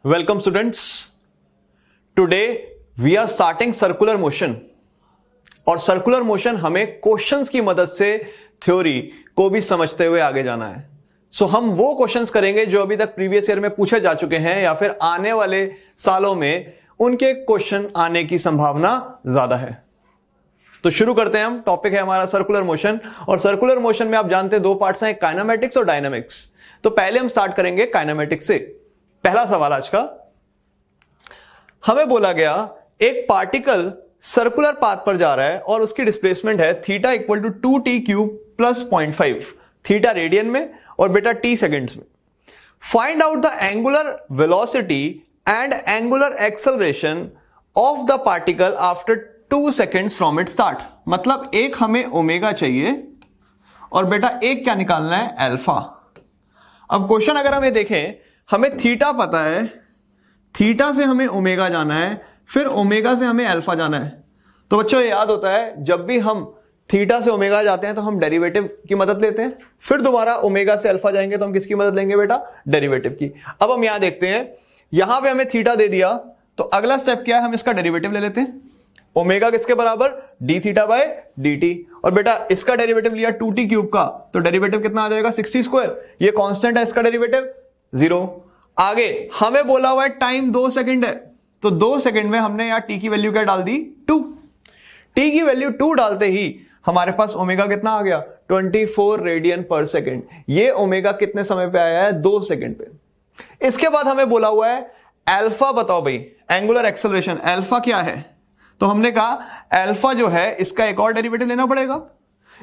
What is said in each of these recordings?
Welcome students. Today we are starting circular motion और circular motion हमें questions की मदद से थ्योरी को भी समझते हुए आगे जाना है। सो हम वो क्वेश्चंस करेंगे जो अभी तक प्रीवियस ईयर में पूछे जा चुके हैं या फिर आने वाले सालों में उनके क्वेश्चन आने की संभावना ज्यादा है। तो शुरू करते हैं हम। टॉपिक है हमारा सर्कुलर मोशन और सर्कुलर मोशन में आप जानते हैं दो पार्ट्स हैं, काइनेमेटिक्स और डायनामिक्स। तो पहले हम स्टार्ट करेंगे काइनेमेटिक्स से। पहला सवाल आज का, हमें बोला गया एक पार्टिकल सर्कुलर पाथ पर जा रहा है और उसकी डिस्प्लेसमेंट है theta equal to 2t³ plus 0.5, theta radian में और बेटा t सेकेंड्स में। Find out the angular velocity and angular acceleration of the particle after 2 seconds from it start. मतलब एक हमें ओमेगा चाहिए और बेटा एक क्या निकालना है, अल्फा। अब क्वेश्चन अगर हमें देखें, हमें थीटा पता है, थीटा से हमें ओमेगा जाना है, फिर ओमेगा से हमें अल्फा जाना है। तो बच्चों ये याद होता है, जब भी हम थीटा से ओमेगा जाते हैं तो हम डेरिवेटिव की मदद लेते हैं, फिर दोबारा ओमेगा से अल्फा जाएंगे तो हम किसकी मदद लेंगे बेटा, डेरिवेटिव की। अब हम यहां देखते हैं, यहां पे हमें थीटा दे दिया तो अगला स्टेप क्या है, हम इसका डेरिवेटिव ले लेते हैं। ओमेगा किसके बराबर, D theta by D T. और बेटा इसका डेरिवेटिव लिया 2t³ का, तो डेरिवेटिव कितना आ जाएगा, 60²। ये कांस्टेंट है, इसका डेरिवेटिव 0। आगे हमें बोला हुआ है टाइम 2 सेकंड है, तो 2 सेकंड में हमने यहां टी की वैल्यू क्या डाल दी, 2। टी की वैल्यू 2 डालते ही हमारे पास ओमेगा कितना आ गया, 24 रेडियन पर सेकंड। ये ओमेगा कितने समय पे आया है, 2 सेकंड पे। इसके बाद हमें बोला हुआ है अल्फा बताओ भाई, एंगुलर एक्सेलरेशन अल्फा क्या है। तो हमने कहा अल्फा जो है इसका एक और डेरिवेटिव लेना पड़ेगा,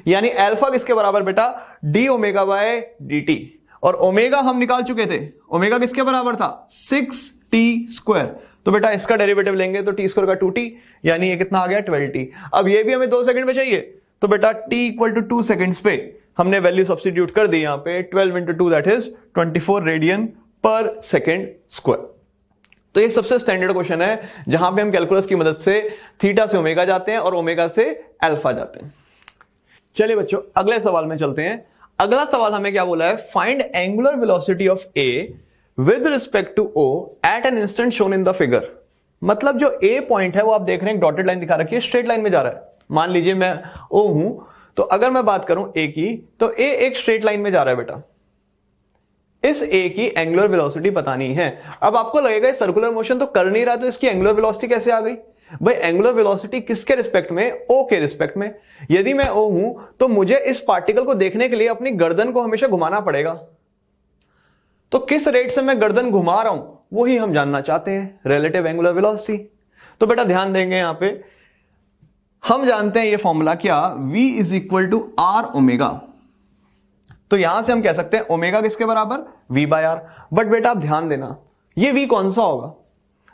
यानी अल्फा किसके बराबर बेटा, D omega by D T. और ओमेगा हम निकाल चुके थे, ओमेगा किसके बराबर था, 6t²। तो बेटा इसका डेरिवेटिव लेंगे तो t² का 2t, यानी ये कितना आ गया, 12t। अब ये भी हमें 2 सेकंड में चाहिए, तो बेटा t इक्वल टू 2 सेकंड्स पे हमने वैल्यू सब्स्टिट्यूट कर दी। यहां पे 12 इंटू 2 दैट इज 24 रेडियन पर सेकेंड स्क्वायर। तो ये सबसे स्टैंडर्ड क्वेश्चन है जहां पे हम कैलकुलस की मदद से थीटा से ओमेगा जाते हैं और ओमेगा से अल्फा जाते हैं। चलिए बच्चों अगले सवाल में चलते हैं। अगला सवाल हमें क्या बोला है, find angular velocity of A with respect to O at an instant shown in the figure. मतलब जो ए पॉइंट है वो आप देख रहे हैं, डॉटेड लाइन दिखा रखी है, स्ट्रेट लाइन में जा रहा है। मान लीजिए मैं ओ हूं, तो अगर मैं बात करूं ए की, तो ए एक स्ट्रेट लाइन में जा रहा है बेटा। इस ए की एंगुलर वेलोसिटी बतानी है। अब आपको लगेगा सर्कुलर मोशन तो कर नहीं रहा, तो इसकी एंगुलर वेलोसिटी कैसे आ गई। भाई एंगुलर वेलोसिटी किसके रिस्पेक्ट में, ओ के रिस्पेक्ट में। यदि मैं ओ हूं तो मुझे इस पार्टिकल को देखने के लिए अपनी गर्दन को हमेशा घुमाना पड़ेगा। तो किस रेट से मैं गर्दन घुमा रहा हूं वही हम जानना चाहते हैं, रिलेटिव एंगुलर वेलोसिटी। तो बेटा ध्यान देंगे, यहां पे हम जानते हैं ये फॉर्मूला क्या, v is equal to R omega. तो यहां से हम कह सकते हैं ओमेगा किसके बराबर, v बाय आर। बट बेटा आप ध्यान देना, ये v कौन सा होगा,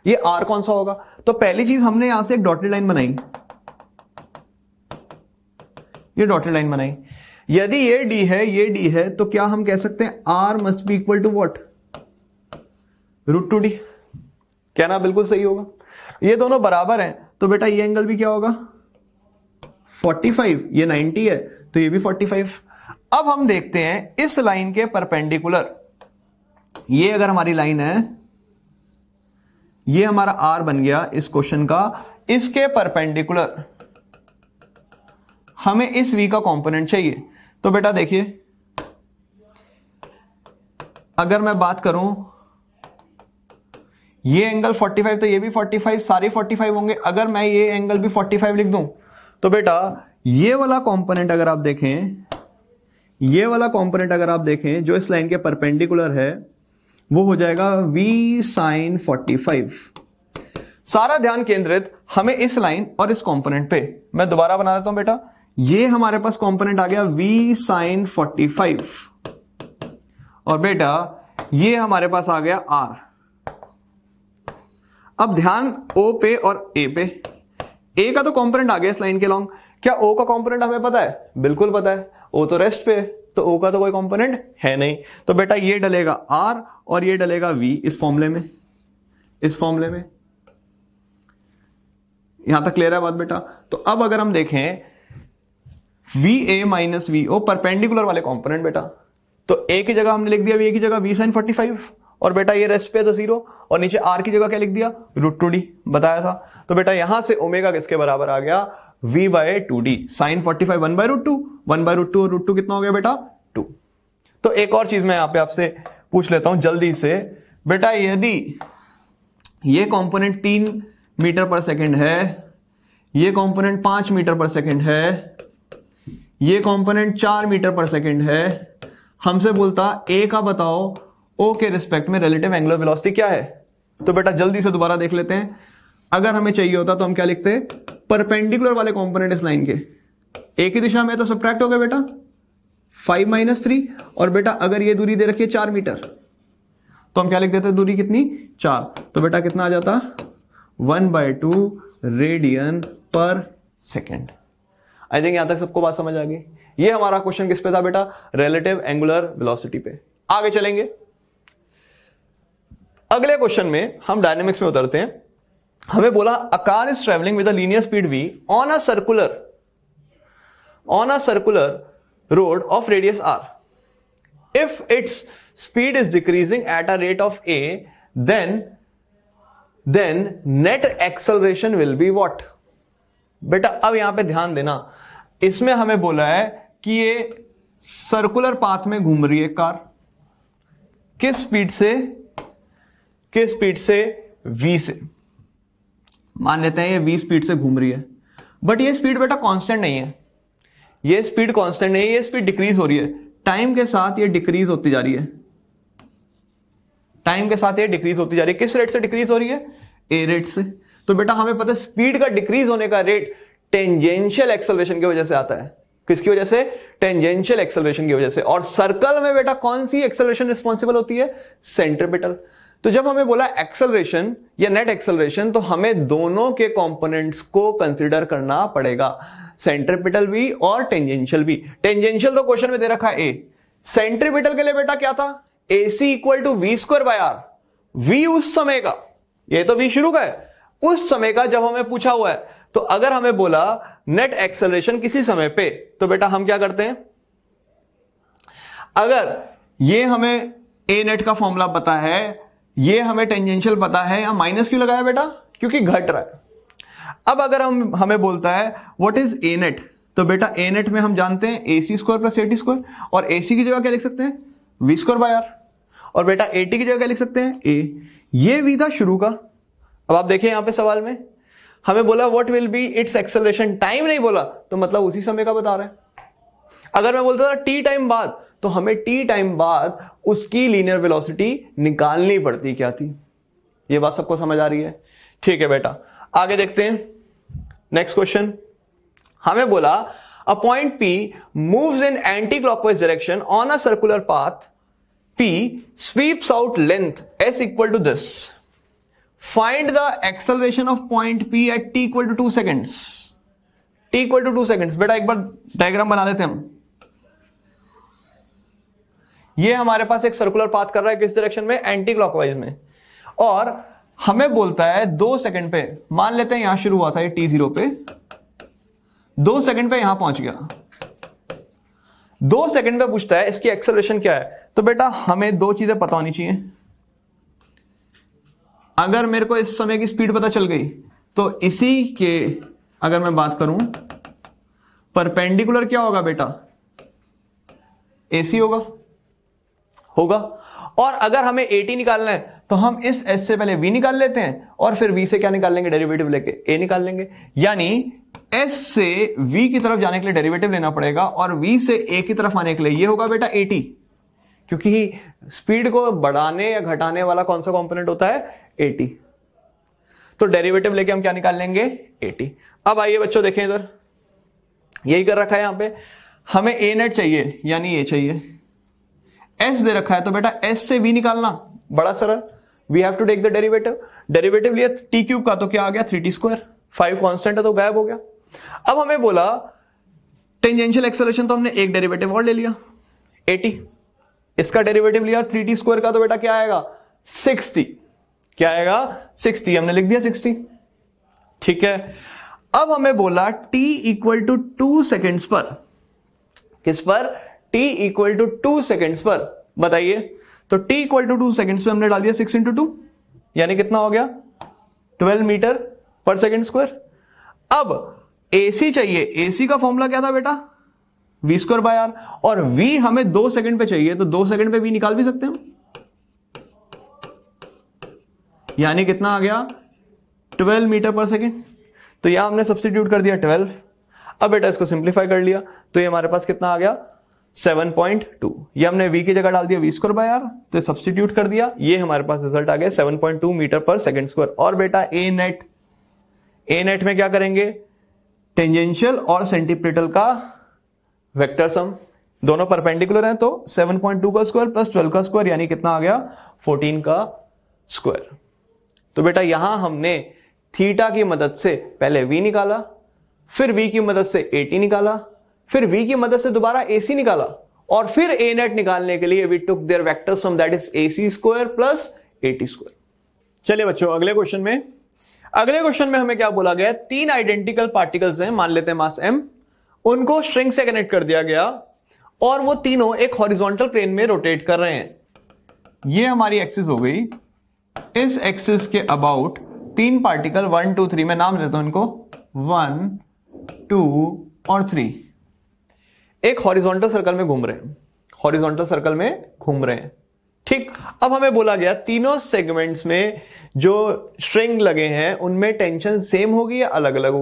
ये r कौन सा होगा। तो पहली चीज हमने यहां से एक डॉटेड लाइन बनाई, ये डॉटेड लाइन बनाई। यदि ये d है, ये d है, तो क्या हम कह सकते हैं r must be equal to what, √2d। कहना बिल्कुल सही होगा। ये दोनों बराबर हैं, तो बेटा ये एंगल भी क्या होगा, 45। ये 90 है तो ये भी 45। अब हम देखते हैं इस लाइन के परपेंडिकुलर, ये अगर हमारी लाइन है, ये हमारा r बन गया इस क्वेश्चन का, इसके परपेंडिकुलर हमें इस v का कंपोनेंट चाहिए। तो बेटा देखिए, अगर मैं बात करूं, ये एंगल 45 तो ये भी 45, सारे 45 होंगे। अगर मैं ये एंगल भी 45 लिख दूं तो बेटा ये वाला कंपोनेंट अगर आप देखें, ये वाला कंपोनेंट अगर आप देखें जो इस लाइन के परपेंडिकुलर है, वो हो जाएगा v sin 45। सारा ध्यान केंद्रित हमें इस लाइन और इस कंपोनेंट पे। मैं दोबारा बना देता हूं बेटा, ये हमारे पास कंपोनेंट आ गया v sin 45 और बेटा ये हमारे पास आ गया r। अब ध्यान o पे और a पे, a का तो कंपोनेंट आ गया इस लाइन के लॉन्ग। क्या o का कंपोनेंट हमें पता है, बिल्कुल पता है, o तो रेस्ट पे, तो o का तो कोई कंपोनेंट है नहीं। तो बेटा ये डलेगा r और ये डलेगा v इस फॉर्मूले में, इस फॉर्मूले में। यहां तक क्लियर है बात बेटा। तो अब अगर हम देखें va माइनस vo परपेंडिकुलर वाले कंपोनेंट बेटा, तो a की जगह हमने लिख दिया v की जगह v sin 45 और बेटा ये रेस्ट पे तो 0 और नीचे r की जगह क्या लिख दिया √2d बताया था। तो बेटा यहां से ओमेगा किसके बराबर आ गया v/2d sin 45 1/√2 1/√2 और √2 कितना हो गया बेटा 2। तो एक और चीज मैं यहां पे आपसे पूछ लेता हूं जल्दी से बेटा, यदि ये कंपोनेंट 3 मीटर पर सेकंड है, ये कंपोनेंट 5 मीटर पर सेकंड है, ये कंपोनेंट 4 मीटर पर सेकंड है, हमसे बोलता ए का बताओ ओ के रिस्पेक्ट में रिलेटिव एंगुलर वेलोसिटी क्या है। तो बेटा जल्दी से दोबारा देख लेते हैं। अगर हमें चाहिए होता तो हम क्या लिखते हैं, परपेंडिकुलर वाले कंपोनेंट इस लाइन के एक ही दिशा में तो सब्ट्रैक्ट हो गया बेटा 5 - 3, और बेटा अगर ये दूरी दे रखी है 4 मीटर तो हम क्या लिख देते हैं दूरी कितनी 4, तो बेटा कितना आ जाता 1/2 रेडियन पर सेकेंड। आई थिंक यहां तक सबको बात समझ आ गई। ये हमारा क्वेश्चन किस पे था बेटा, रिलेटिव एंगुलर वेलोसिटी पे। आगे चलेंगे, अगले क्वेश्चन में हम डायनेमिक्स में उतरते हैं। हमें बोला a car is travelling with a linear speed v on a circular road of radius r. If its speed is decreasing at a rate of a, then net acceleration will be what? बेटा अब यहां पे ध्यान देना, इसमें हमें बोला है कि ये सर्कुलर पाथ में घूम रही है कार, किस स्पीड से v से। मान लेते हैं ये v स्पीड से घूम रही है, बट ये स्पीड बेटा कांस्टेंट नहीं है, ये स्पीड कांस्टेंट नहीं है, ये स्पीड डिक्रीज हो रही है, टाइम के साथ ये डिक्रीज होती जा रही है, टाइम के साथ ये डिक्रीज होती जा रही है। किस रेट से डिक्रीज हो रही है, ए रेट से। तो बेटा हमें पता है स्पीड का डिक्रीज होने का रेट टेंजेंशियल एक्सेलरेशन की वजह से आता है। किसकी वजह से, टेंजेंशियल एक्सेलरेशन की वजह से। और सर्कल में बेटा कौन सी एक्सेलरेशन रिस्पॉन्सिबल होती है, सेंट्रीपिटल। तो जब हमें बोला एक्सेलरेशन या नेट एक्सेलरेशन, तो हमें दोनों के कंपोनेंट्स को कंसीडर करना पड़ेगा, सेंट्रीपिटल भी और टेंजेंशियल भी। टेंजेंशियल तो क्वेश्चन में दे रखा है ए, सेंट्रीपिटल के लिए बेटा क्या था, AC = v²/r। v उस समय का, ये तो v शुरू का है, उस समय का जब हमें पूछा हुआ है। तो अगर हमें बोला नेट एक्सेलरेशन किसी समय पे, तो बेटा हम क्या करते हैं, अगर ये हमें ए नेट का फॉर्मूला पता है, ये हमें टेंजेंशियल पता है, यहां माइनस क्यों लगाया बेटा, क्योंकि घट रहा है। अब अगर हमें बोलता है व्हाट इज ए नेट, तो बेटा ए नेट में हम जानते हैं AC² + AT², और AC की जगह क्या लिख सकते हैं v²/r, और बेटा AT की जगह क्या लिख सकते हैं a। ये v था शुरू का। अब आप देखिए यहां पे सवाल में हमें बोला what will be it's acceleration, time नहीं बोला, तो मतलब उसी समय का बता रहा है। अगर मैं बोलता था t टाइम बाद, तो हमें t टाइम बाद उसकी लीनियर वेलोसिटी निकालनी पड़ती क्या थी। ये बात सबको समझ आ रही है, ठीक है बेटा। आगे देखते हैं नेक्स्ट क्वेश्चन। हमें बोला a point P moves in anti clockwise direction on a circular path P sweeps out length s = this. Find the acceleration of point P at t = 2 seconds. t = 2 seconds। बेटा एक बार diagram बना लेते हैं हम। ये हमारे पास एक सर्कुलर पाथ कर रहा है, किस डायरेक्शन में, एंटी क्लॉकवाइज में, और हमें बोलता है 2 सेकंड पे, मान लेते हैं यहां शुरू हुआ था ये t0 पे, 2 सेकंड पे यहां पहुंच गया, 2 सेकंड पे पूछता है इसकी एक्सेलरेशन क्या है। तो बेटा हमें दो चीजें पता होनी चाहिए। अगर मेरे को इस समय की स्पीड पता चल गई, तो इसी के अगर मैं बात करूं परपेंडिकुलर क्या होगा बेटा, AC होगा। और अगर हमें AT निकालना है, तो हम इस S से पहले V निकाल लेते हैं, और फिर V से क्या निकाल लेंगे, डेरिवेटिव लेके A निकाल लेंगे। यानी S से V की तरफ जाने के लिए डेरिवेटिव लेना पड़ेगा, और V से A की तरफ आने के लिए ये होगा बेटा AT, क्योंकि स्पीड को बढ़ाने या घटाने वाला कौन सा कंपोनेंट होता है, AT। तो डेरिवेटिव लेके हम क्या निकाल लेंगे, AT। अब आइए बच्चों देखें, इधर यही कर रखा है, यहां पे हमें A नेट चाहिए, यानी A चाहिए, S दे रखा है, तो बेटा S से V निकालना बड़ा सरल, we have to take the derivative. Derivative लिया t³ का, तो क्या आ गया 3t², 5 कांस्टेंट है तो गायब हो गया। अब हमें बोला टेंजेंशियल एक्सेलरेशन, तो हमने एक डेरिवेटिव और ले लिया AT, इसका डेरिवेटिव लिया 3t² का, तो बेटा क्या आएगा 60, क्या आएगा 60, हमने लिख दिया 60, ठीक है। अब हमें बोला t = 2 सेकेंड्स पर, किस पर, t = 2 सेकेंड्स पर, बताइए तो t इक्वल टू 2 सेकेंड्स में हमने डाल दिया 6 इंटू 2, यानी कितना हो गया 12 मीटर पर सेकेंड स्क्वायर। अब AC चाहिए, AC का फॉर्मूला क्या था बेटा v स्क्वायर बाय आर, और v हमें 2 सेकंड पे चाहिए, तो 2 सेकंड पे v निकाल भी सकते हैं, यानी कितना आ गया 12 मीटर पर सेकेंड। तो यहां हमने सब्स्टिट्यूट कर दिया 12। अब बेटा इसको सिंप्लीफाई कर लिया तो ये हमारे पास कितना आ गया 7.2। ये हमने v की जगह डाल दिया v स्क्वायर बाय आर, तो सब्स्टिट्यूट कर दिया, ये हमारे पास रिजल्ट आ गया 7.2 मीटर पर सेकेंड स्क्वायर। और बेटा ए नेट में क्या करेंगे, टेंजेंशियल और सेंटीपिटल का वेक्टर सम, दोनों परपेंडिकुलर हैं, तो 7.2 का स्क्वायर प्लस 12 का स्क्वायर, यानी कितना आ गया 14 का स्क्वायर। तो बेटा यहां हमने थीटा की मदद से पहले v निकाला, फिर v की मदद से AT निकाला, फिर v की मदद से दोबारा AC निकाला, और फिर a नेट निकालने के लिए we took their vector sum that is AC square plus AT square. चलिए बच्चों अगले क्वेश्चन में हमें क्या बोला गया, 3 आइडेंटिकल पार्टिकल्स हैं, मान लेते हैं मास m, उनको स्ट्रिंग से कनेक्ट कर दिया गया और वो तीनों एक हॉरिजॉन्टल प्लेन में रोटेट कर रहे हैं। ये हमारी एक्सिस हो गई, इस एक्सिस के अबाउट 3 पार्टिकल 1 2 3 में नाम देता हूं इनको 1 2 और 3 एक हॉरिजॉन्टल सर्कल में घूम रहे हैं, ठीक। अब हमें बोला गया तीनों सेगमेंट्स में जो स्ट्रिंग लगे हैं उनमें टेंशन सेम होगी या अलग अलग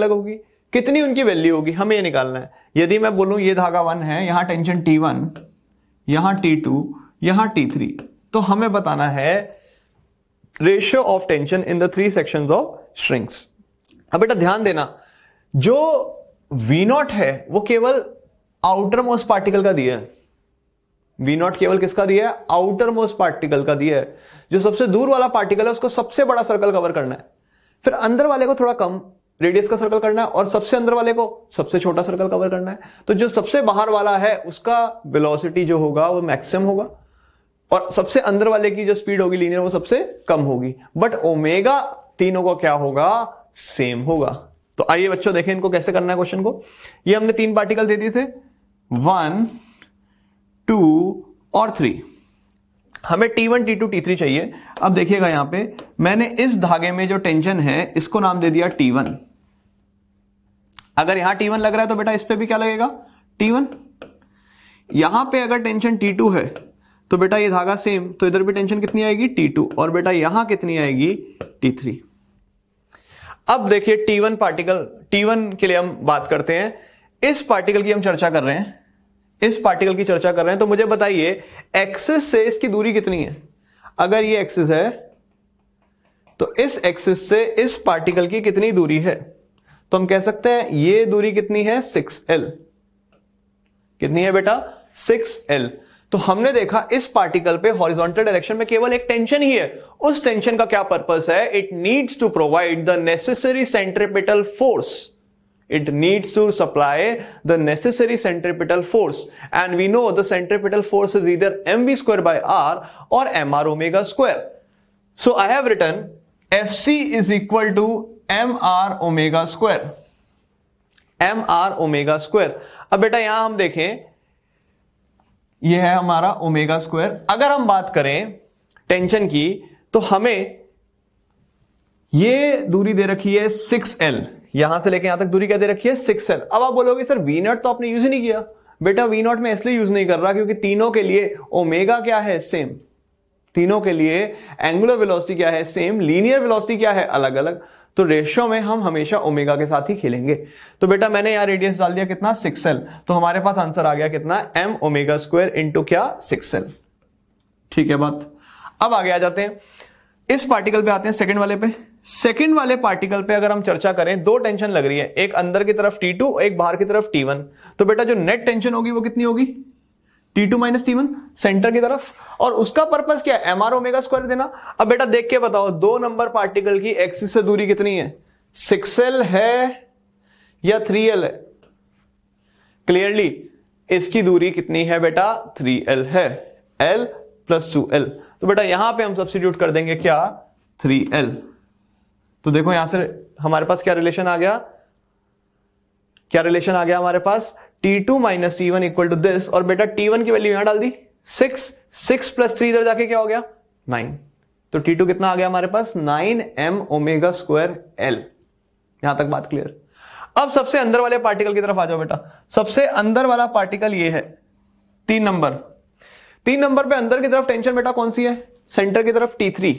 होगी, कितनी उनकी वैल्यू होगी, हमें ये निकालना है। यदि मैं बोलूं ये धागा 1 है, यहां टेंशन T1, यहां T2, यहां T3, तो हमें बताना है ratio of tension in the 3 sections of strings. अब बेटा ध्यान देना, जो V0 है वो केवल आउटर मोस्ट पार्टिकल का दिया है, V0 केवल किसका दिया है, आउटर मोस्ट पार्टिकल का दिया है। जो सबसे दूर वाला पार्टिकल है उसको सबसे बड़ा सर्कल कवर करना है, फिर अंदर वाले को थोड़ा कम रेडियस का सर्कल करना है, और सबसे अंदर वाले को सबसे छोटा सर्कल कवर करना है। तो जो सबसे बाहर वाला है उसका वेलोसिटी जो होगा वो मैक्सिमम होगा, और सबसे अंदर वाले की जो स्पीड होगी लीनियर वो सबसे कम होगी, बट ओमेगा तीनों को क्या होगा, सेम होगा। तो आइए बच्चों देखें इनको कैसे करना है क्वेश्चन को। ये हमने 3 पार्टिकल दे दिए थे 1 2 और 3, हमें T1 T2 T3 चाहिए। अब देखिएगा यहां पे मैंने इस धागे में जो टेंशन है इसको नाम दे दिया T1। अगर यहां T1 लग रहा है तो बेटा इस पे भी क्या लगेगा T1। यहां पे अगर टेंशन T2 है तो बेटा ये धागा सेम, तो इधर भी टेंशन कितनी आएगी T2, और बेटा यहां कितनी आएगी T3। अब देखिए T1 पार्टिकल, T1 के लिए हम बात करते हैं, इस पार्टिकल की हम चर्चा कर रहे हैं, तो मुझे बताइए एक्सिस से इसकी दूरी कितनी है। अगर ये एक्सिस है तो इस एक्सिस से इस पार्टिकल की कितनी दूरी है, तो हम कह सकते हैं ये दूरी कितनी है 6L। कितनी है बेटा 6L। तो हमने देखा इस पार्टिकल पे हॉरिजॉन्टल डायरेक्शन में केवल एक टेंशन ही है, उस टेंशन का क्या पर्पस है, it needs to provide the necessary centripetal force, it needs to supply the necessary centripetal force, and we know the centripetal force is either mv square by r or mr omega square. So I have written fc is equal to mr omega square, mr omega square। अब बेटा यहां हम देखें यह है हमारा omega square. अगर हम बात करें टेंशन की तो हमें यह दूरी दे रखी है 6L, यहां से लेके यहां तक दूरी क्या दे रखी है 6L। अब आप बोलोगे सर V0 तो आपने यूज ही नहीं किया। बेटा V0 में इसलिए यूज नहीं कर रहा क्योंकि तीनों के लिए ओमेगा क्या है सेम, तीनों के लिए एंगुलर वेलोसिटी क्या है सेम, लीनियर वेलोसिटी क्या है अलग अलग, तो रेशियो में हम हमेशा ओमेगा के साथ ही खेलेंगे। तो बेटा मैंने यहां रेडियस डाल दिया कितना 6L, तो हमारे पास आंसर आ गया कितना m ओमेगा स्क्वायर इंटू क्या 6L। ठीक है बात। अब आगे आ जाते हैं, इस पार्टिकल पे आते हैं सेकंड वाले पे। सेकंड वाले पार्टिकल पे अगर हम चर्चा करें, 2 टेंशन लग रही है, एक अंदर की तरफ T2 एक बाहर की तरफ T1। तो बेटा जो नेट टेंशन होगी वो कितनी होगी T2 माइनस T1 सेंटर की तरफ, और उसका पर्पस क्या है mr ओमेगा स्क्वायर देना। अब बेटा देख के बताओ 2 नंबर पार्टिकल की एक्सिस से दूरी कितनी है, 6L है या 3L है। क्लियरली इसकी दूरी कितनी है बेटा 3L है, L प्लस 2L। तो बेटा यहां पे हम सब्स्टिट्यूट कर देंगे क्या 3L। तो देखो यहां से हमारे पास क्या रिलेशन आ गया, हमारे पास T2 minus T1 equal to this, और बेटा T1 की वैल्यू यहां डाल दी 6, 6 प्लस 3 इधर जाके क्या हो गया 9, तो T2 कितना आ गया हमारे पास 9m ओमेगा स्क्वायर L। यहां तक बात क्लियर। अब सबसे अंदर वाले पार्टिकल की तरफ आ जाओ बेटा। सबसे अंदर वाला पार्टिकल ये है 3 नंबर। 3 नंबर पे अंदर की तरफ टेंशन बेटा कौन सी है, सेंटर की तरफ T3,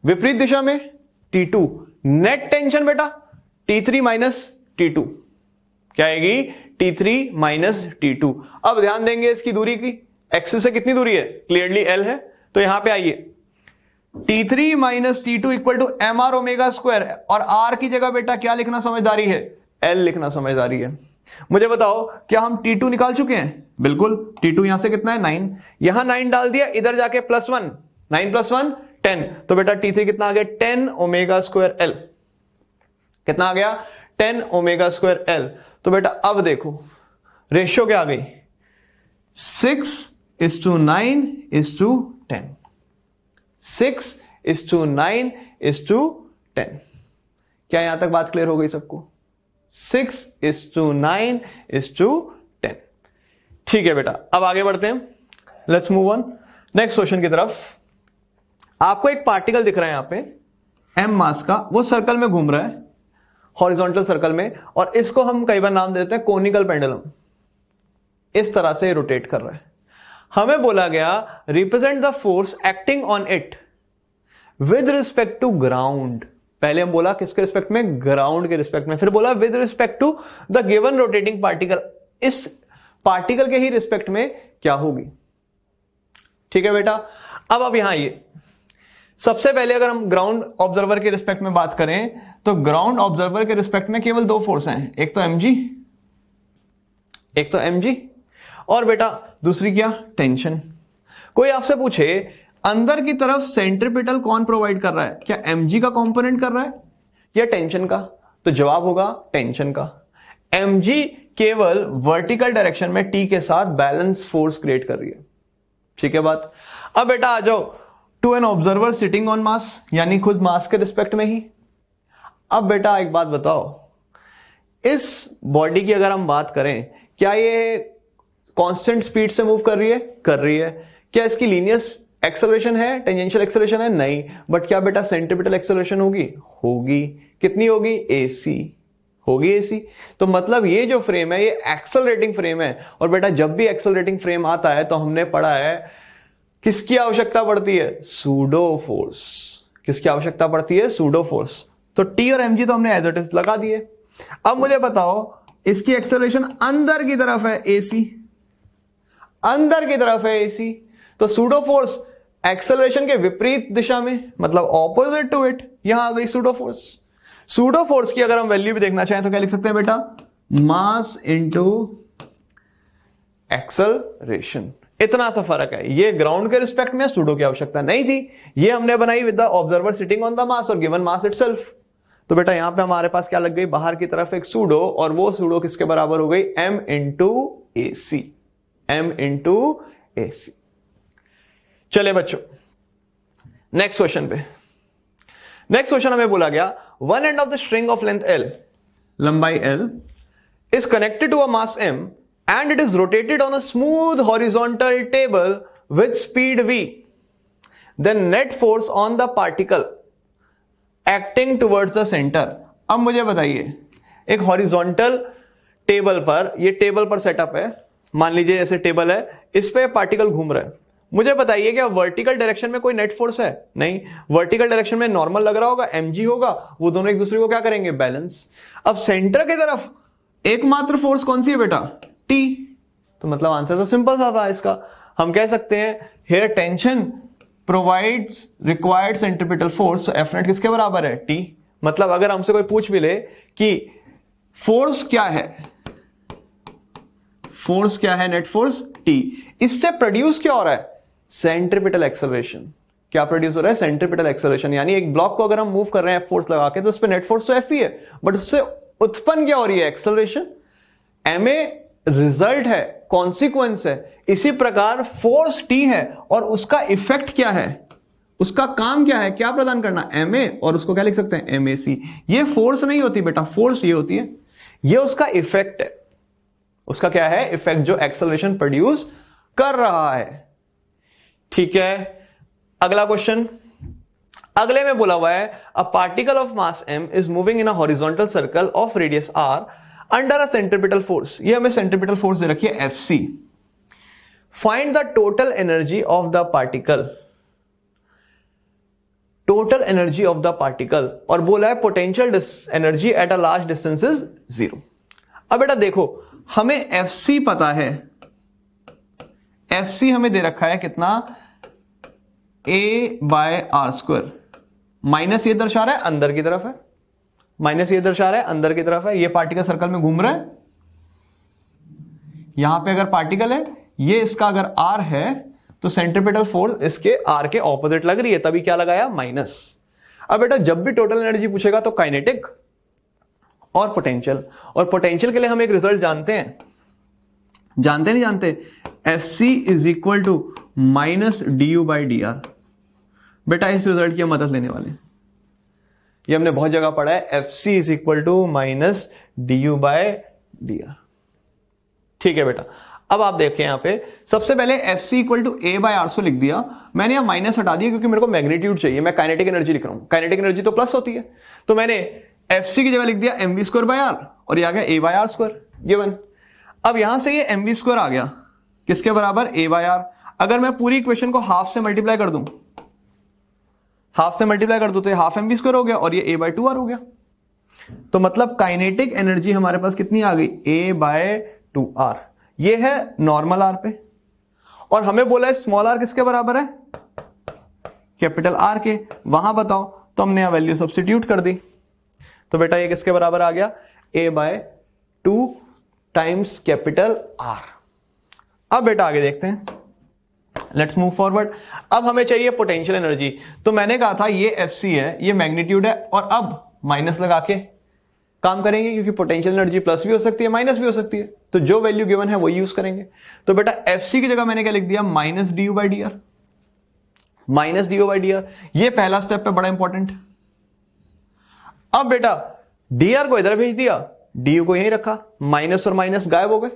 विपरीत दिशा में T2। नेट टेंशन बेटा T3 माइनस T2 क्या आएगी T3 माइनस T2। अब ध्यान देंगे इसकी दूरी की, एक्सिस से कितनी दूरी है, क्लियरली L है, तो यहां पे आइए T3 minus T2 equal to M R omega square, और R की जगह बेटा क्या लिखना समझदारी है, L लिखना समझदारी है। मुझे बताओ क्या हम T2 निकाल चुके हैं, बिल्कुल। T2 यहां से कितना है 9, यहां 9 डाल दिया, इधर जाके +1, 9 + 1 10, तो बेटा T3 कितना आ गया 10 ओमेगा स्क्वायर L। कितना आ गया 10 ओमेगा स्क्वायर L। तो बेटा अब देखो रेशियो क्या आ गई 6:9:10, 6:9:10। क्या यहां तक बात क्लियर हो गई सबको, 6:9:10। ठीक है बेटा, अब आगे बढ़ते हैं, let's move on next question की तरफ। आपको एक पार्टिकल दिख रहा है यहां पे m मास का, वो सर्कल में घूम रहा है, हॉरिजॉन्टल सर्कल में, और इसको हम कई बार नाम देते हैं कोनिकल पेंडुलम। इस तरह से रोटेट कर रहा है। हमें बोला गया represent the force acting on it with respect to ground. पहले हम बोला किसके रिस्पेक्ट में, ग्राउंड के रिस्पेक्ट में, फिर बोला with respect to the given rotating particle, इस पार्टिकल के ही रिस्पेक्ट में क्या होगी। ठीक है बेटा, अब यहां आइए। सबसे पहले अगर हम ग्राउंड ऑब्जर्वर के रिस्पेक्ट में बात करें तो ग्राउंड ऑब्जर्वर के रिस्पेक्ट में केवल 2 फोर्स हैं, एक तो mg और बेटा दूसरी क्या, टेंशन। कोई आपसे पूछे अंदर की तरफ सेंट्रीपिटल कौन प्रोवाइड कर रहा है, क्या mg का कंपोनेंट कर रहा है या टेंशन का, तो जवाब होगा टेंशन का। mg केवल वर्टिकल डायरेक्शन में t के साथ बैलेंस फोर्स क्रिएट कर रही है। ठीक है बात। अब बेटा आ जाओ to an observer sitting on mass, यानी खुद मास के रिस्पेक्ट में ही। अब बेटा एक बात बताओ, इस बॉडी की अगर हम बात करें, क्या ये कांस्टेंट स्पीड से मूव कर रही है, कर रही है। क्या इसकी लीनियर एक्सेलरेशन है, टेंजेंशियल एक्सेलरेशन है, नहीं। बट क्या बेटा सेंट्रीपिटल एक्सेलरेशन होगी, होगी। कितनी होगी, AC होगी, AC। तो मतलब ये जो फ्रेम है ये एक्सेलरेटिंग फ्रेम है, और बेटा जब भी एक्सेलरेटिंग फ्रेम आता है तो हमने पढ़ा है किसकी आवश्यकता पड़ती है, सूडो फोर्स। किसकी आवश्यकता पड़ती है, सूडो फोर्स। तो T और mg तो हमने एज इट इज लगा दिए। अब मुझे बताओ इसकी एक्सेलरेशन अंदर की तरफ है AC, अंदर की तरफ है AC, तो सूडो फोर्स एक्सेलरेशन के विपरीत दिशा में, मतलब ऑपोजिट टू इट, यहां आ गई सूडो फोर्स। सूडो फोर्स की अगर हम वैल्यू भी देखना चाहें तो क्या लिख सकते हैं बेटा, मास इनटू एक्सेलरेशन। इतना सा फर्क है। ये ग्राउंड के रिस्पेक्ट में सूडो की आवश्यकता नहीं थी, ये हमने बनाई with the observer sitting on the mass और गिवन मास इटसेल्फ। तो बेटा यहां पे हमारे पास क्या लग गई, बाहर की तरफ एक सूडो, और वो सूडो किसके बराबर हो गई, m into AC, m into AC। चले बच्चों नेक्स्ट क्वेश्चन पे। नेक्स्ट क्वेश्चन हमें बोला गया one end of the string of length L, लंबाई L, is connected to a mass m and it is rotated on a smooth horizontal table with speed v. Then net force on the particle acting towards the center. अब मुझे बताइए एक horizontal table पर, ये table पर setup है, मान लीजिए ऐसे टेबल है, इस पे पार्टिकल घूम रहा है। मुझे बताइए क्या वर्टिकल डायरेक्शन में कोई नेट फोर्स है, नहीं। वर्टिकल डायरेक्शन में नॉर्मल लग रहा होगा, mg होगा, वो दोनों एक दूसरे को क्या करेंगे, बैलेंस। अब सेंटर की तरफ एकमात्र फोर्स कौन सी है बेटा, T। तो मतलब आंसर तो सिंपल सा था इसका, हम कह सकते हैं here tension provides required centripetal force, F net किसके बराबर है, T। मतलब अगर हमसे कोई पूछ भी ले कि फोर्स क्या है, फोर्स क्या है, नेट फोर्स T, इससे प्रोड्यूस क्या हो रहा है, सेंट्रीपिटल एक्सेलरेशन। क्या प्रोड्यूस हो रहा है, सेंट्रीपिटल एक्सेलरेशन। यानी एक ब्लॉक को अगर हम मूव कर रहे हैं फोर्स लगा के, तो उस पर नेट फोर्स तो F ही है, बट उससे उत्पन्न क्या हो रही है, एक्सेलरेशन। MA रिजल्ट है, कॉन्सिक्वेंस है। इसी प्रकार फोर्स T है और उसका इफेक्ट क्या है, उसका काम क्या है, क्या प्रदान करना, MA, और उसको क्या लिख सकते हैं, MAC। ये फोर्स नहीं होती बेटा, फोर्स ये होती है, ये उसका इफेक्ट है। उसका क्या है, इफेक्ट, जो एक्सेलरेशन प्रोड्यूस कर रहा है। ठीक है, अगला क्वेश्चन, अगले में बोला हुआ है a particle of mass m is moving in a horizontal circle of radius r under a centripetal force. ये हमें सेंट्रीपिटल फोर्स दे रखी है Fc। Find the total energy of the particle, total energy of the particle, और बोला है potential energy at a large distance is 0। अब बेटा देखो, हमें Fc पता है, Fc हमें दे रखा है कितना, a/r², माइनस ये दर्शा रहा है अंदर की तरफ है, माइनस ये दर्शा रहा है अंदर की तरफ है। ये पार्टिकल सर्कल में घूम रहा है, यहां पे अगर पार्टिकल है, ये इसका अगर r है तो सेंट्रीपिटल फोर्स इसके r के ऑपोजिट लग रही है, तभी क्या लगाया, माइनस। अब बेटा जब भी टोटल एनर्जी पूछेगा तो काइनेटिक और पोटेंशियल, और पोटेंशियल के लिए हम एक रिजल्ट जानते हैं, जानते नहीं जानते, Fc is equal to minus du/dr। बेटा इस रिजल्ट की हम मदद लेने वाले हैं, ये हमने बहुत जगह पढ़ा है, Fc is equal to minus du/dr। ठीक है बेटा, अब आप देखें यहां पे सबसे पहले Fc इक्वल टू a/r² लिख दिया मैंने, यहां माइनस हटा दिया क्योंकि मेरे को मैग्नीट्यूड चाहिए, मैं काइनेटिक एनर्जी लिख रहा हूं, काइनेटिक एनर्जी तो प्लस होती है, तो मैंने Fc की जगह लिख दिया mv²/r और ये आ गया a/r², गिवन। अब यहां से ये mv² आ गया किसके बराबर, a/r। अगर मैं पूरी इक्वेशन को हाफ से मल्टीप्लाई कर दूं, हाफ से मल्टीप्लाई कर दूं तो ये हाफ mv² हो गया और ये a/2r हो गया। तो मतलब काइनेटिक एनर्जी हमारे पास कितनी आ गई, a/2r। ये है नॉर्मल r पे, और हमें बोला है स्मॉल r किसके बराबर है, कैपिटल R के। वहां बताओ, तो हमने यहां वैल्यू सब्स्टिट्यूट कर दी, तो बेटा ये किसके बराबर आ गया, a/2 टाइम्स कैपिटल R। अब बेटा आगे देखते हैं, लेट्स मूव फॉरवर्ड। अब हमें चाहिए पोटेंशियल एनर्जी, तो मैंने कहा था ये Fc है, ये मैग्नीट्यूड है, और अब माइनस लगा के काम करेंगे क्योंकि पोटेंशियल एनर्जी प्लस भी हो सकती है माइनस भी हो सकती है, तो जो वैल्यू गिवन है वो यूज करेंगे। तो बेटा Fc की जगह मैंने क्या लिख दिया, माइनस du/dr, माइनस du/dr। ये पहला स्टेप है, बड़ा इंपॉर्टेंट। अब बेटा dr को इधर भेज दिया, du को यहीं रखा, माइनस और माइनस गायब हो गए।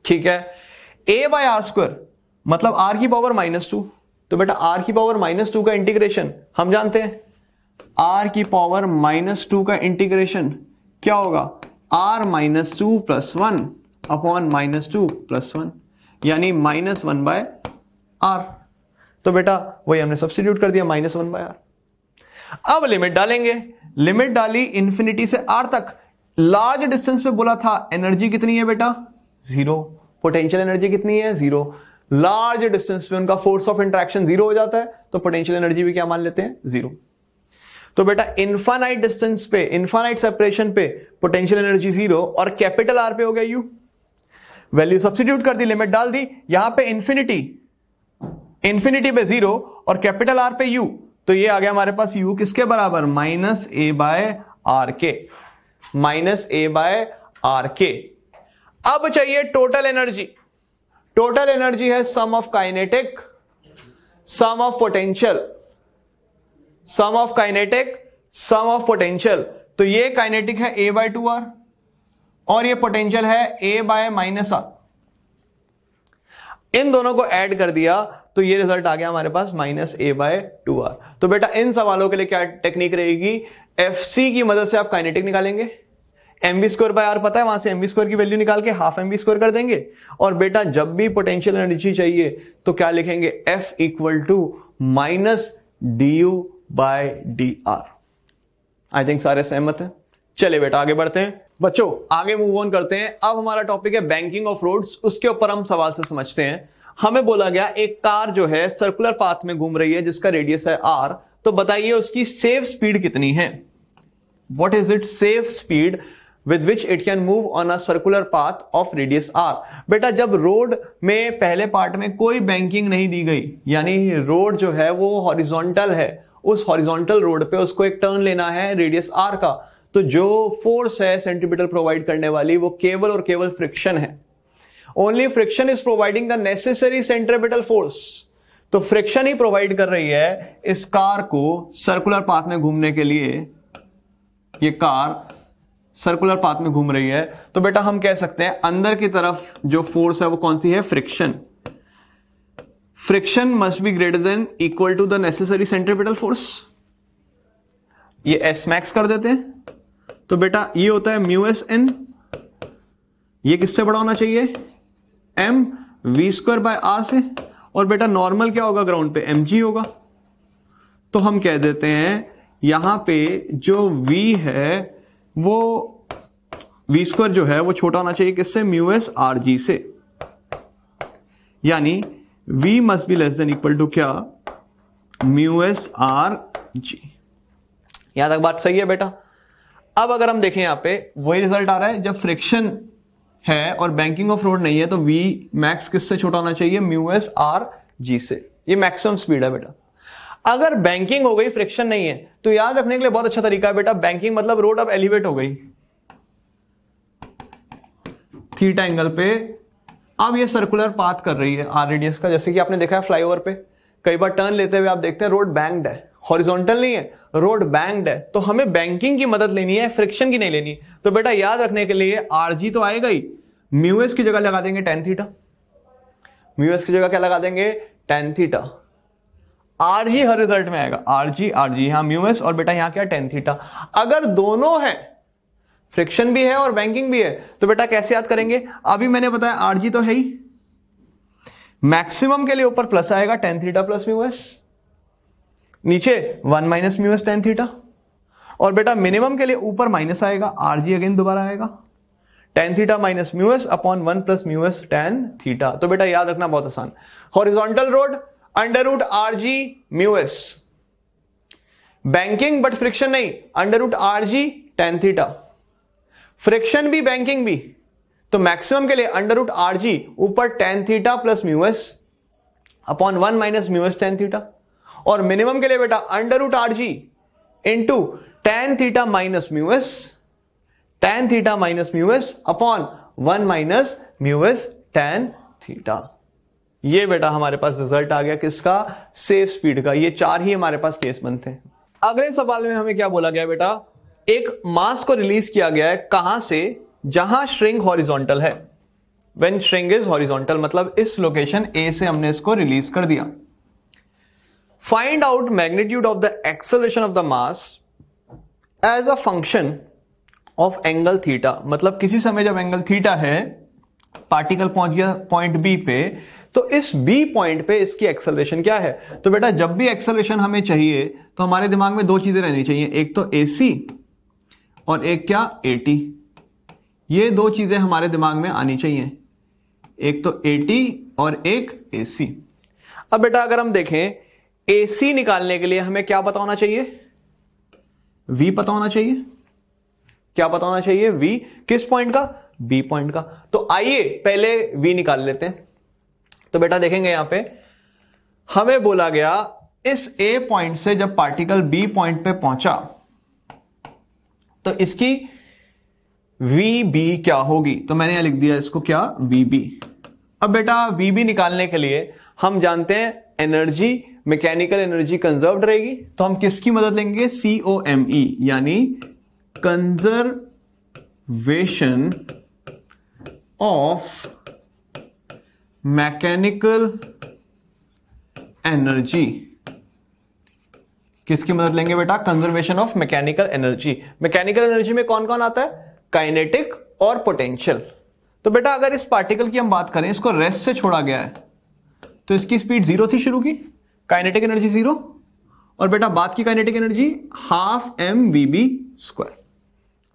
ठीक है, a/r² मतलब r की पावर -2, तो बेटा r की पावर -2 का इंटीग्रेशन हम जानते हैं, r की पावर -2 का इंटीग्रेशन क्या होगा, r -2 + 1 अपॉन -2 + 1, यानी -1/r। तो बेटा वही हमने सब्स्टिट्यूट कर दिया, -1/r। अब लिमिट डालेंगे, लिमिट डाली इंफिनिटी से r तक, लार्ज डिस्टेंस पे बोला था एनर्जी कितनी है बेटा, 0, पोटेंशियल एनर्जी कितनी है, 0। लार्ज डिस्टेंस पे उनका फोर्स ऑफ इंटरेक्शन 0 हो जाता है, तो पोटेंशियल एनर्जी भी क्या मान लेते हैं, 0। तो बेटा इनफाइनाइट डिस्टेंस पे, इनफाइनाइट सेपरेशन पे पोटेंशियल एनर्जी 0 और कैपिटल R पे हो गया U। वैल्यू सब्स्टिट्यूट कर दी, लिमिट डाल दी, यहां पे इंफिनिटी, इंफिनिटी पे 0 और कैपिटल R पे U, तो ये आ गया हमारे पास U किसके बराबर, -a/r के, -a/r के। अब चाहिए टोटल एनर्जी, टोटल एनर्जी है sum of kinetic, sum of potential, sum of kinetic, sum of potential. तो ये काइनेटिक है a/2r और ये पोटेंशियल है a/-r। इन दोनों को ऐड कर दिया तो ये रिजल्ट आ गया हमारे पास -a/2r। तो बेटा इन सवालों के लिए क्या टेक्निक रहेगी, Fc की मदद से आप काइनेटिक निकालेंगे, mv²/r पता है, वहां से mv² की वैल्यू निकाल के हाफ mv² कर देंगे, और बेटा जब भी पोटेंशियल एनर्जी चाहिए तो क्या लिखेंगे, F equal to -du/dr। I think सारे सहमत हैं। चलिए बेटा आगे बढ़ते हैं, बच्चों आगे मूव ऑन करते हैं। अब हमारा टॉपिक है बैंकिंग ऑफ रोड्स, उसके ऊपर हम सवाल से समझते हैं। हमें बोला गया एक कार जो है सर्कुलर पाथ में घूम रही है जिसका रेडियस है r, तो बताइए उसकी सेफ स्पीड कितनी है, what is it safe speed with which it can move on a circular path of radius r। बेटा जब रोड में पहले पार्ट में कोई बैंकिंग नहीं दी गई, यानी रोड जो है वो हॉरिजॉन्टल है, उस हॉरिजॉन्टल रोड पे उसको एक टर्न लेना है रेडियस r का, तो जो फोर्स है सेंट्रीपिटल प्रोवाइड करने वाली वो केवल और केवल फ्रिक्शन है। Only friction is providing the necessary centripetal force, तो फ्रिक्शन ही प्रोवाइड कर रही है इस कार को सर्कुलर पाथ में घूमने के लिए। ये कार सर्कुलर पाथ में घूम रही है, तो बेटा हम कह सकते हैं अंदर की तरफ जो फोर्स है वो कौन सी है, friction. Friction must be greater than equal to the necessary centripetal force. ये एस मैक्स कर देते हैं, तो बेटा ये होता है म्यू एस एन, ये किससे बड़ा होना चाहिए, M V square by R से, और बेटा नॉर्मल क्या होगा ग्राउंड पे, एम जी होगा। तो हम कह देते हैं यहां पे जो v है वो वी स्क्वायर जो है वो छोटा होना चाहिए किससे, म्यू एस आर जी से, यानी v must be less than equal to क्या, म्यू एस आर जी। यहां तक बात सही है बेटा। अब अगर हम देखें यहां पे वही रिजल्ट आ रहा है, जब फ्रिक्शन है और बैंकिंग ऑफ रोड नहीं है तो v मैक्स किससे छोटा होना चाहिए, म्यू एस आर जी से। ये मैक्सिमम स्पीड है बेटा। अगर बैंकिंग हो गई, फ्रिक्शन नहीं है, तो याद रखने के लिए बहुत अच्छा तरीका है बेटा, बैंकिंग मतलब रोड अब एलिवेट हो गई थीटा एंगल पे, अब ये सर्कुलर पाथ कर रही है आर रेडियस का, जैसे कि आपने देखा है फ्लाईओवर पे कई बार टर्न लेते हुए आप देखते हैं रोड बैंक्ड है, हॉरिजॉन्टल नहीं है, रोड बैंक्ड है। तो हमें बैंकिंग की मदद लेनी है, फ्रिक्शन की नहीं लेनी। तो बेटा याद रखने के लिए आरजी तो आएगा ही, म्यू एस की जगह लगा देंगे टेन थीटा, म्यू एस की जगह क्या लगा देंगे, टेन थीटा। आरजी हर रिजल्ट में आएगा, आरजी आरजी, यहां म्यू एस और बेटा यहां क्या, टेन थीटा। अगर दोनों है, फ्रिक्शन भी है और बैंकिंग भी है, तो बेटा कैसे याद करेंगे, अभी मैंने बताया आरजी तो है ही, मैक्सिमम के लिए ऊपर प्लस आएगा tan theta plus mu S, नीचे 1 minus mu s tan theta, और बेटा मिनिमम के लिए ऊपर माइनस आएगा, आरजी अगेन दोबारा आएगा, tan theta minus mu s upon 1 plus mu s tan theta. तो बेटा याद रखना बहुत आसान, horizontal road under root r g mu s, banking but friction नहीं, under root r g tan theta, friction भी बैंकिंग भी, तो मैक्सिमम के लिए अंडर रूट आरजी ऊपर tan theta plus mu s upon 1 minus mu s tan theta, और minimum के लिए बेटा under root RG into ten theta minus mu s, tan theta minus mu s upon 1 minus mu s tan theta. ये बेटा हमारे पास result आ गया किसका, सेफ स्पीड का। ये चार ही हमारे पास केस बनते हैं। अगले सवाल में हमें क्या बोला गया बेटा, एक मास को रिलीज किया गया है, कहां से, जहां स्ट्रिंग हॉरिजॉन्टल है, व्हेन स्ट्रिंग इज हॉरिजॉन्टल, मतलब इस लोकेशन ए से हमने इसको रिलीज कर दिया। Find out magnitude of the acceleration of the mass as a function of angle theta, मतलब किसी समय जब एंगल थीटा है, पार्टिकल पहुंच गया पॉइंट बी पे, तो इस बी पॉइंट पे इसकी एक्सेलरेशन क्या है। तो बेटा जब भी एक्सेलरेशन हमें चाहिए तो हमारे दिमाग में दो चीजें रहनी चाहिए, एक तो एसी और एक क्या, एटी। ये दो चीजें हमारे दिमाग में आनी चाहिए, एक तो एटी और एक एसी। अब बेटा अगर हम देखें एसी निकालने के लिए हमें क्या पता होना चाहिए, वी पता होना चाहिए। क्या पता होना चाहिए, वी किस पॉइंट का, बी पॉइंट का। तो आइए पहले वी निकाल लेते हैं। तो बेटा देखेंगे यहां पे हमें बोला गया इस ए पॉइंट से जब पार्टिकल बी पॉइंट पे पहुंचा तो इसकी वी बी क्या होगी, तो मैंने यहां लिख दिया इसको क्या, वी बी। अब बेटा वी बी निकालने के लिए हम जानते हैं एनर्जी, मैकेनिकल एनर्जी कंजर्व्ड रहेगी, तो हम किसकी मदद लेंगे, COME, यानी कंजर्वेशन ऑफ मैकेनिकल एनर्जी। किसकी मदद लेंगे बेटा, conservation of mechanical energy. Mechanical energy में कौन कौन आता है, काइनेटिक और पोटेंशियल। तो बेटा अगर इस पार्टिकल की हम बात करें, इसको रेस्ट से छोड़ा गया है, तो इसकी स्पीड जीरो थी शुरू की, काइनेटिक एनर्जी जीरो, और बेटा बात की kinetic energy half M V B square,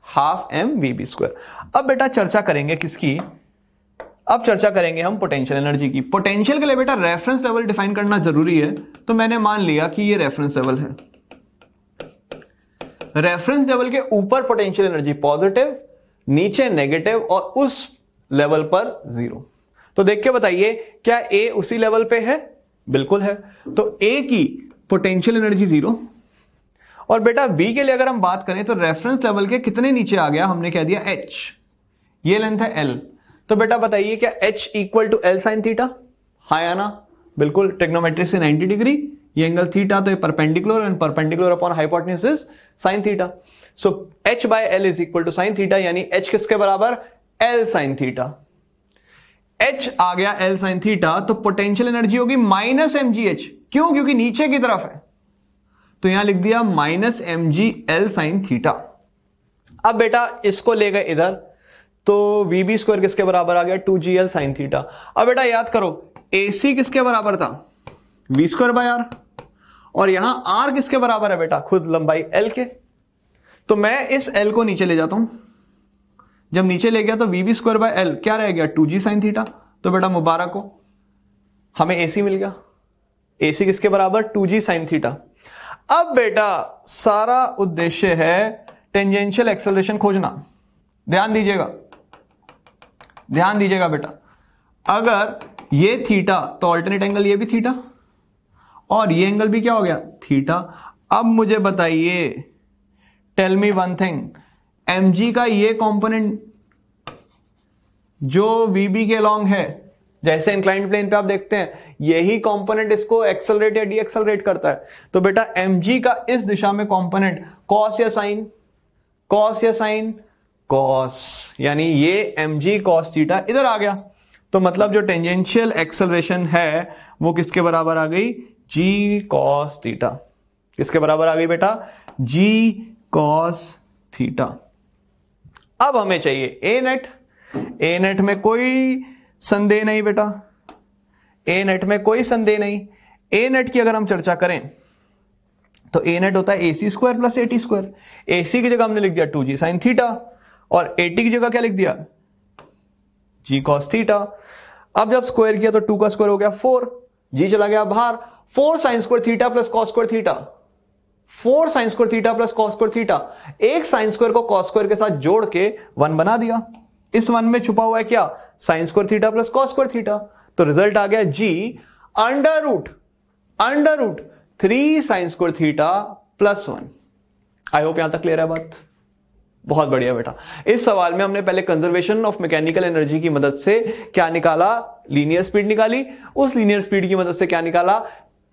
half M V B square. अब बेटा चर्चा करेंगे किसकी, अब चर्चा करेंगे हम पोटेंशियल एनर्जी की। पोटेंशियल के लिए बेटा रेफरेंस लेवल डिफाइन करना जरूरी है, तो मैंने मान लिया कि ये रेफरेंस लेवल है। रेफरेंस लेवल के ऊपर पोटेंशियल एनर्जी पॉजिटिव, नीचे नेगेटिव, और उस लेवल पर जीरो। तो देख के बताइए क्या ए उसी लेवल पे है, बिल्कुल है। तो ए की पोटेंशियल एनर्जी जीरो, और बेटा बी के लिए अगर हम बात करें तो रेफरेंस लेवल के कितने नीचे आ गया, हमने कह दिया एच, ये लेंथ है एल। तो बेटा बताइए क्या H equal to L sine theta, हाँ या ना, बिल्कुल। ट्रिग्नोमेट्री से 90 डिग्री, ये एंगल थीटा, तो ये perpendicular, and perpendicular upon hypotenuse is sine theta. So H by L is equal to sine theta, यानी एच किसके बराबर, एल साइन थीटा। H आ गया L साइन थीटा, तो पोटेंशियल एनर्जी होगी माइनस mgh। क्यों? क्योंकि नीचे की तरफ है, तो यहां लिख दिया minus mg L sine theta. अब बेटा इसको ले गए इधर, तो VB स्क्वायर किसके बराबर आ गया? 2gl sine theta. अब बेटा याद करो, AC किसके बराबर था? V स्क्वायर बाय R, और यहां R किसके बराबर है बेटा? खुद लंबाई L के। तो मैं इस L को नीचे ले जाता हूं, जब नीचे ले गया तो VB स्क्वायर बाय L क्या रह गया? 2g sign theta. तो बेटा मुबारक हो, हमें AC मिल गया। AC किसके बराबर? 2g sine theta. अब बेटा सारा उद्देश्य है टेंजेंशियल एक्सेलरेशन खोजना। ध्यान दीजिएगा, ध्यान दीजिएगा बेटा, अगर ये थीटा तो ऑल्टरनेट एंगल ये भी थीटा, और ये एंगल भी क्या हो गया? थीटा। अब मुझे बताइए, tell me one thing, mg का ये कंपोनेंट जो VB के लॉन्ग है, जैसे इंक्लाइंड प्लेन पे आप देखते हैं, यही कंपोनेंट इसको एक्सेलरेट या डी एक्सेलरेट करता है। तो बेटा mg का इस दिशा में कंपोनेंट कॉस या साइन? कॉस या साइन? कॉस, यानी ये mg कॉस थीटा इधर आ गया। तो मतलब जो टेंजेंशियल एक्सेलरेशन है वो किसके बराबर आ गई? g cos theta. किसके बराबर आ गई बेटा? g cos theta. अब हमें चाहिए ए नेट। ए नेट में कोई संदेह नहीं बेटा, ए नेट में कोई संदेह नहीं। ए नेट की अगर हम चर्चा करें तो ए नेट होता है AC square plus AT square. AC की जगह हमने लिख दिया 2g साइन थीटा, और AT की जगह क्या लिख दिया? g cos theta. अब जब स्क्वायर किया तो 2 का स्क्वायर हो गया 4, g चला गया बाहर, 4 sign square theta plus cos square theta, 4 sign square theta plus cos square theta. एक साइन स्क्वायर को कॉस स्क्वायर के साथ जोड़ के 1 बना दिया। इस 1 में छुपा हुआ है क्या? Sine square theta plus cos square theta. तो रिजल्ट आ गया g under root 3 sine square theta plus 1। I hope यहां तक क्लियर है बात? बहुत बढ़िया बेटा। इस सवाल में हमने पहले कंजर्वेशन ऑफ मैकेनिकल एनर्जी की मदद से क्या निकाला? लीनियर स्पीड निकाली। उस लीनियर स्पीड की मदद से क्या निकाला?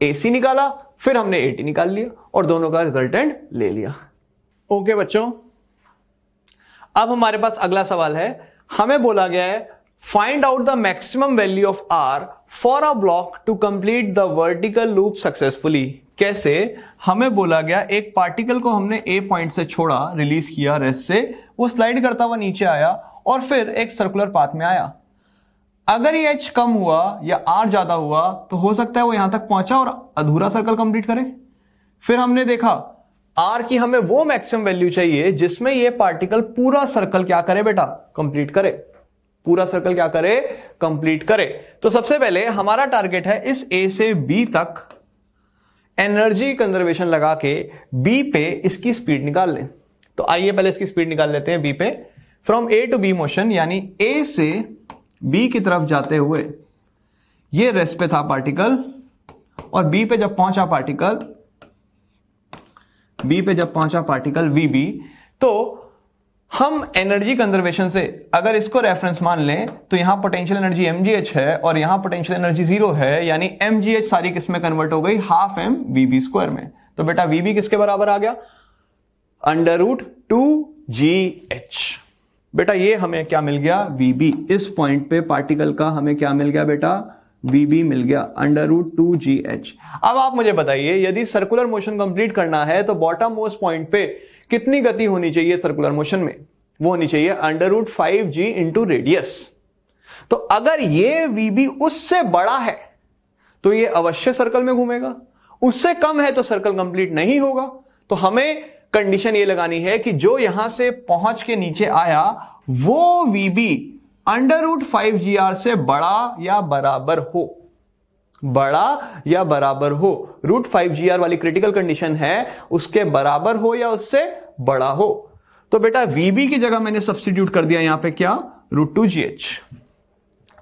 AC निकाला। फिर हमने AT निकाल लिया और दोनों का रिजल्टेंट ले लिया। ओके बच्चों, अब हमारे पास अगला सवाल है। हमें बोला गया है find out the maximum value of R for a block to complete the vertical loop successfully. कैसे? हमें बोला गया एक पार्टिकल को हमने A पॉइंट से छोड़ा, रिलीज किया रेस्ट से, वो स्लाइड करता हुआ नीचे आया और फिर एक सर्कुलर पाथ में आया। अगर ये H कम हुआ या R ज्यादा हुआ तो हो सकता है वो यहां तक पहुंचा और अधूरा सर्कल कंप्लीट करे। फिर हमने देखा R की हमें वो मैक्सिमम वैल्यू चाहिए जिसमें ये पार्टिकल पूरा सर्कल क्या करे बेटा? कंप्लीट करे। पूरा सर्कल क्या करे? कंप्लीट करे। तो सबसे पहले हमारा टारगेट है इस A से B तक एनर्जी कंजर्वेशन लगा के B पे इसकी स्पीड निकाल लें। तो आइए पहले इसकी स्पीड निकाल लेते हैं B पे। From A to B motion, यानी A से B की तरफ जाते हुए ये रेस्ट पे था पार्टिकल, और B पे जब पहुंचा पार्टिकल VB, तो हम एनर्जी कंजर्वेशन से अगर इसको रेफरेंस मान लें तो यहां पोटेंशियल एनर्जी mgh है और यहां पोटेंशियल एनर्जी 0 है, यानी mgh सारी किस में कन्वर्ट हो गई? हाफ m VB स्क्वायर में। तो बेटा VB किसके बराबर आ गया? Under root 2gh। बेटा ये हमें क्या मिल गया? VB। इस पॉइंट पे पार्टिकल का हमें क्या मिल गया बेटा? VB मिल गया, अंडर रूट 2gh। अब आप मुझे बताइए, यदि सर्कुलर मोशन कंप्लीट करना है तो बॉटम मोस्ट पॉइंट पे कितनी गति होनी चाहिए सर्कुलर मोशन में? वो होनी चाहिए under root 5g into radius. तो अगर ये VB उससे बड़ा है तो ये अवश्य सर्कल में घूमेगा, उससे कम है तो सर्कल कंप्लीट नहीं होगा। तो हमें कंडीशन ये लगानी है कि जो यहां से पहुंच के नीचे आया वो VB अंडर रूट 5gr से बड़ा या बराबर हो। बड़ा या बराबर हो, रूट 5gr वाली क्रिटिकल कंडीशन है, उसके बराबर हो या उससे बड़ा हो। तो बेटा VB की जगह मैंने सब्स्टिट्यूट कर दिया यहां पे क्या? Root 2gh।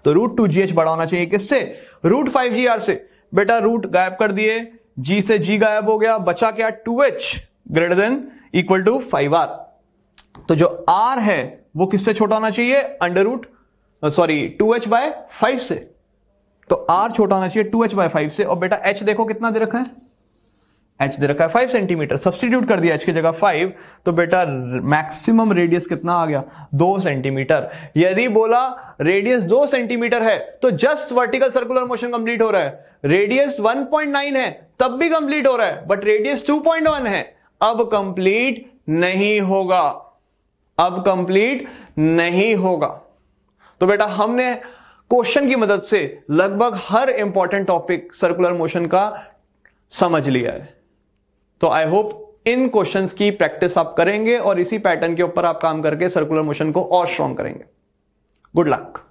तो रूट 2gh बड़ा होना चाहिए किससे? रूट 5gr से। बेटा रूट गायब कर दिए, g से g गायब हो गया, बचा क्या? 2h greater than equal to 5r। तो जो r है वो किससे छोटा होना चाहिए? अंडर रूट 2h बाय 5 से। तो r छोटा होना चाहिए 2h बाय 5 से। और बेटा h देखो कितना दे रखा है? h दे रखा है 5 सेंटीमीटर, सब्सटीट्यूट कर दिया h की जगह 5, तो बेटा मैक्सिमम रेडियस कितना आ गया 2 सेंटीमीटर। यदि बोला रेडियस 2 सेंटीमीटर है तो just vertical circular motion complete हो रहा है, रेडियस 1.9 है तब भी कंप्लीट हो रहा है, बट रेडियस 2.1 है, अब कंप्लीट नहीं होगा, अब कंप्लीट नहीं होगा। तो बेटा हमने क्वेश्चन की मदद से लगभग हर इंपॉर्टेंट टॉपिक सर्कुलर मोशन का समझ लिया है। तो आई होप इन क्वेश्चंस की प्रैक्टिस आप करेंगे और इसी पैटर्न के ऊपर आप काम करके सर्कुलर मोशन को और स्ट्रॉन्ग करेंगे। Good luck.